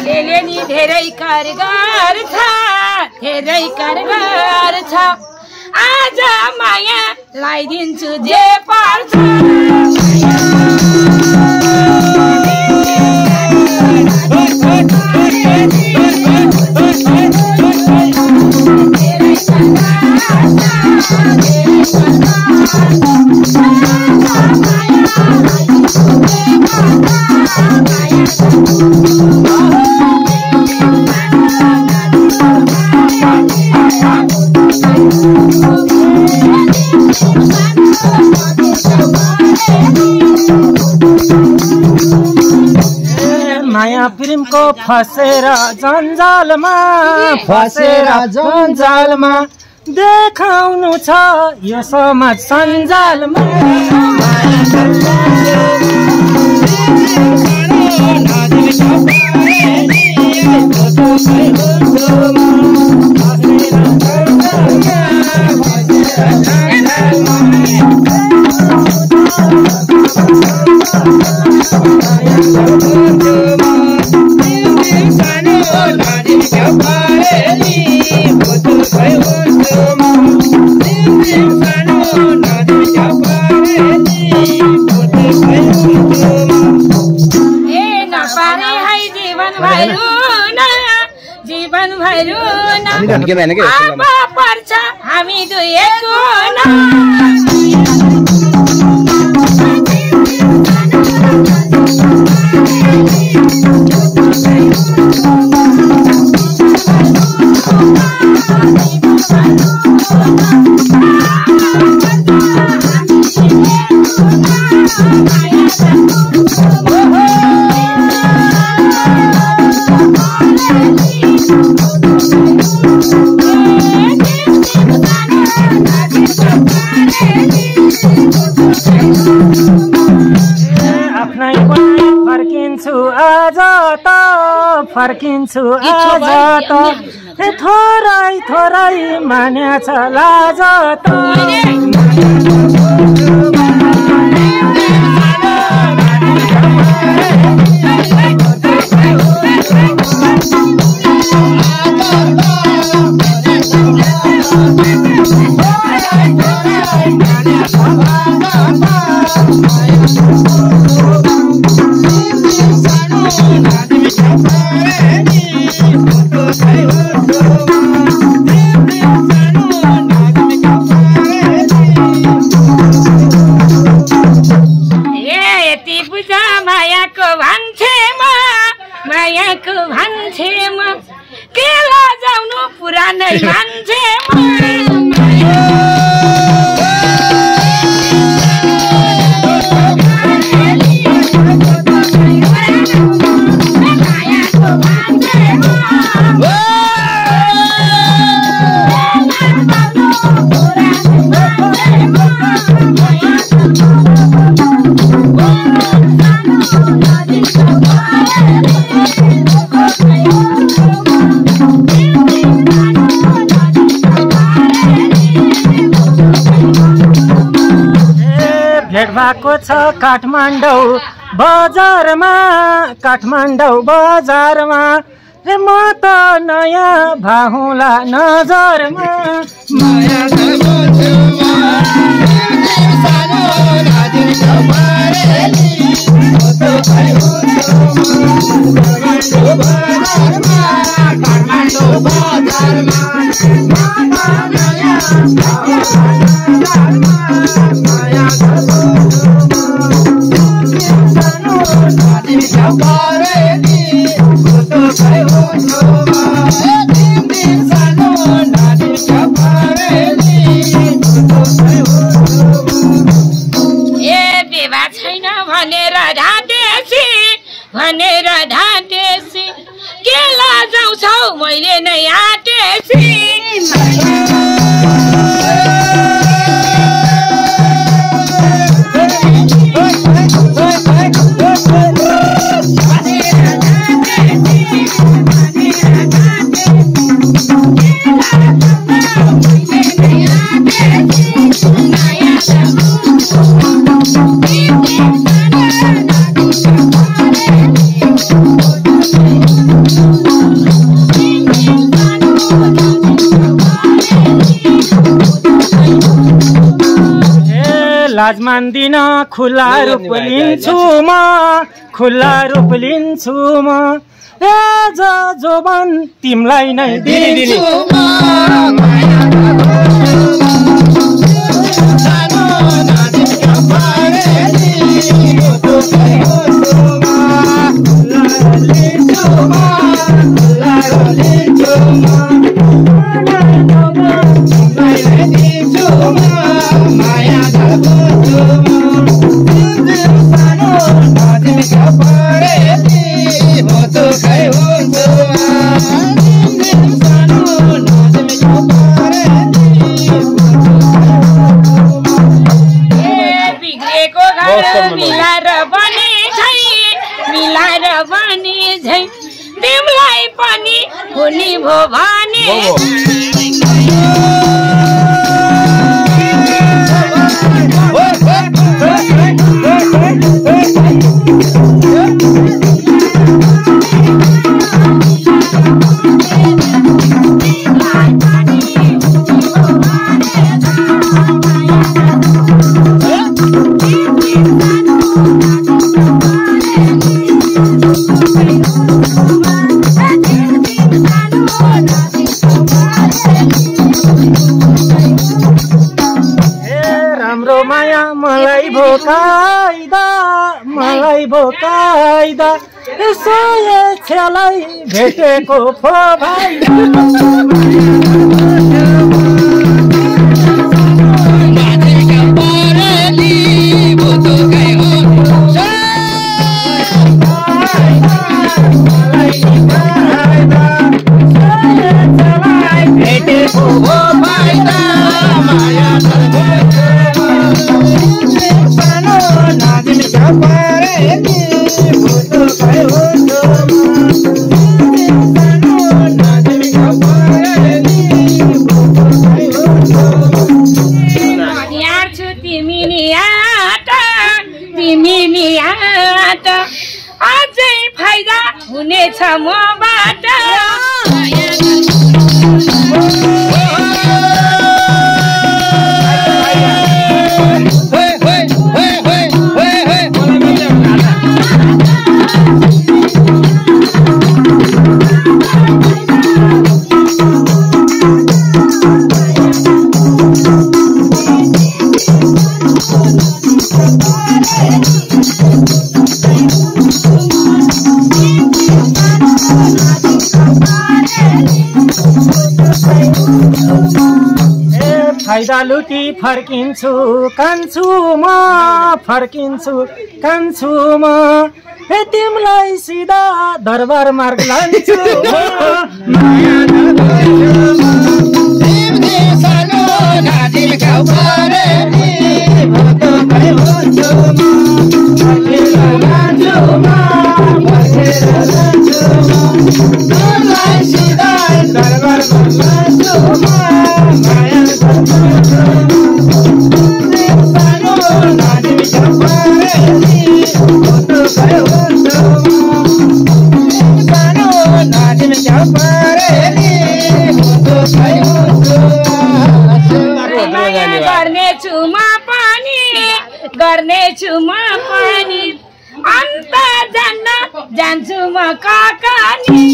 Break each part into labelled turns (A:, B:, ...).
A: कालेले नि धेरै कारगर छ आज माया लाइदिन्छु जे पर्छ
B: माया प्रेमको फसेर जन्जालमा देखाउनु छ यो समाज सञ्जालमा जीवन भैरू पर्छ हामी दुईको फर्किन्छु आज त थोरै मान्याछ लाज त मायाको भान्छेमा के लजाउनु पुरानै मान्छेमा भेट भएको छ काठमाडौँ बजारमा रे म त नयाँ भाहुला नजरमा भनेर ढाँटेसी के लजाउँछौ मैले नै आँटेसी लाज मान्दिन खुला रूप लिन्छु म खुला रूप लिन्छु म ए जोबन तिमलाई नै दिन्छु
A: तिमलाई पनि हुने भो भने
B: मलाई भोकाइदा यसो छेलाई भेटेको फो भाइ
A: अझै फाइदा हुनेछ मबाट
B: फाइदा लुटी फर्किन्छु कान्छु म फर्किन्छु कान्छु म ए तिमलाई सिधा दरबार मार्ग लान्छु
A: गर्नेछु म पनि अन्त जान्छु म काकानी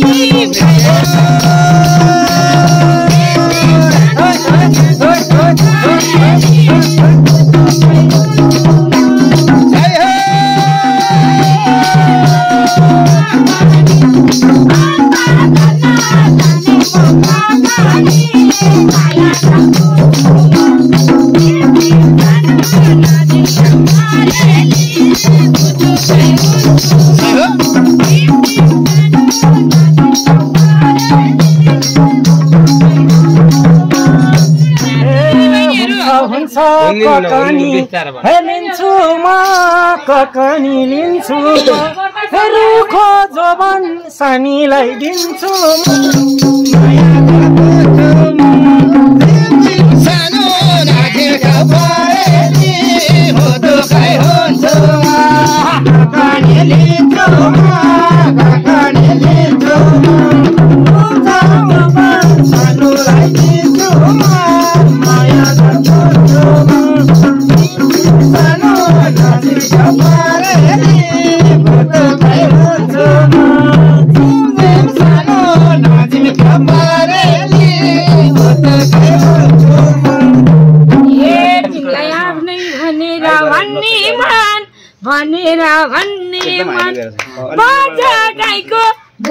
B: लिन्छु म ककनी लिन्छु रुखो जोबन सानीलाई दिन्छु सानो नागेका परेली हो दुखाइ हुन्छ ककनी लिन्छु म ककनी लिन्छु सानोलाई दिन्छु म माया गर्छु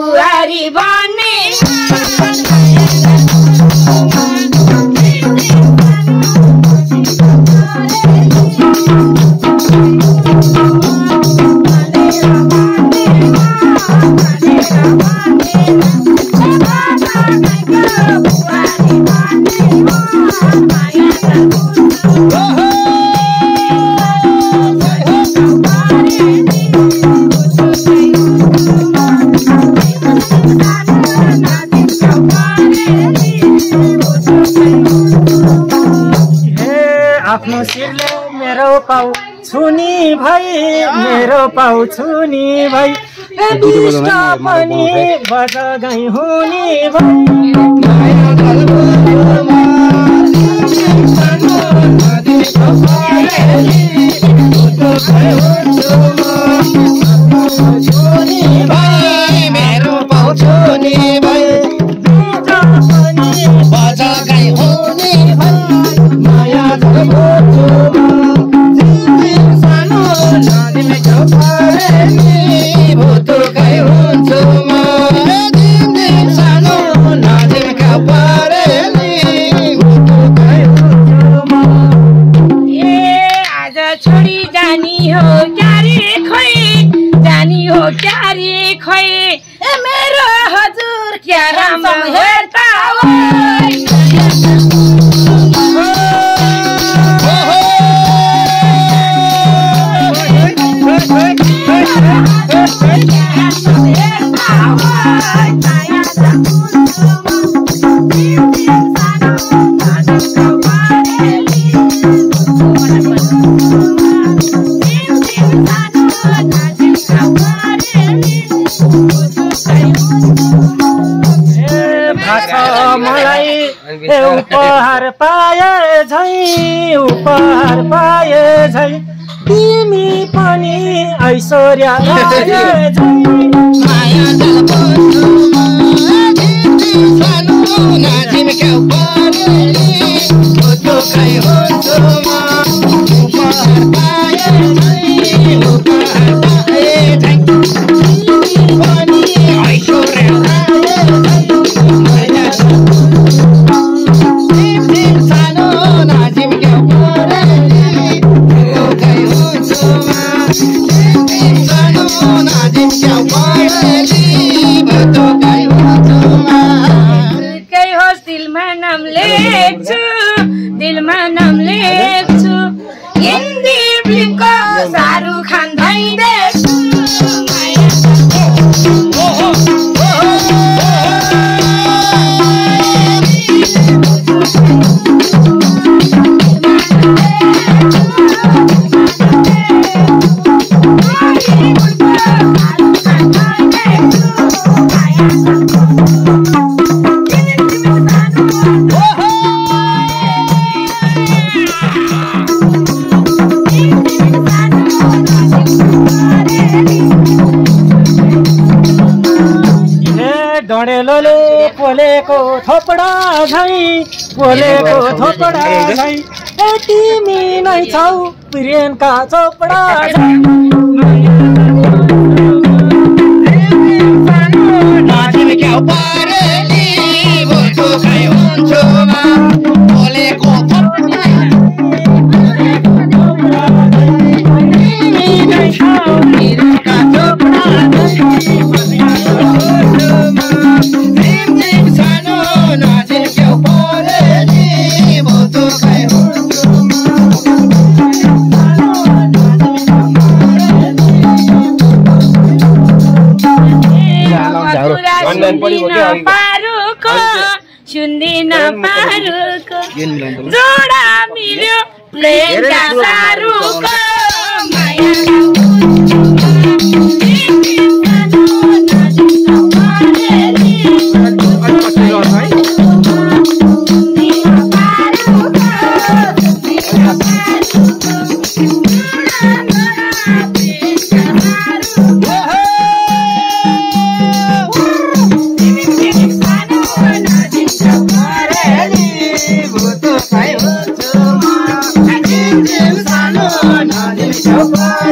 A: बुहारी बन्ने
B: आफ्नो शिरले मेरो पाउ छुनी भई मेरो पाउ छुनी भई बिष्ट पनि बजगाई हुने भई
C: मेरो पाउ छुनी भई बजगाई हुने भई माया
A: छोडी जानी हो क्यारे खोइ जानी हो क्यारे खोइ मेरो हजुर क्या राम्रो हेर्ता
B: मलाई उपहार पाए झै तिमी पनि ऐश्वर्या
A: दिलमा नाम लेख्छु हिन्दी फिल्मको शाहरुख खान भाइ देख्छु
B: डडेलोले पोलेको थोपडा झै तिमी नै छौ प्रियङ्का चोपडा
A: सुन्दिन पारुको जोडा मिल्यो प्रेमका सारुको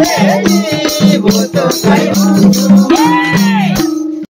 C: Hey!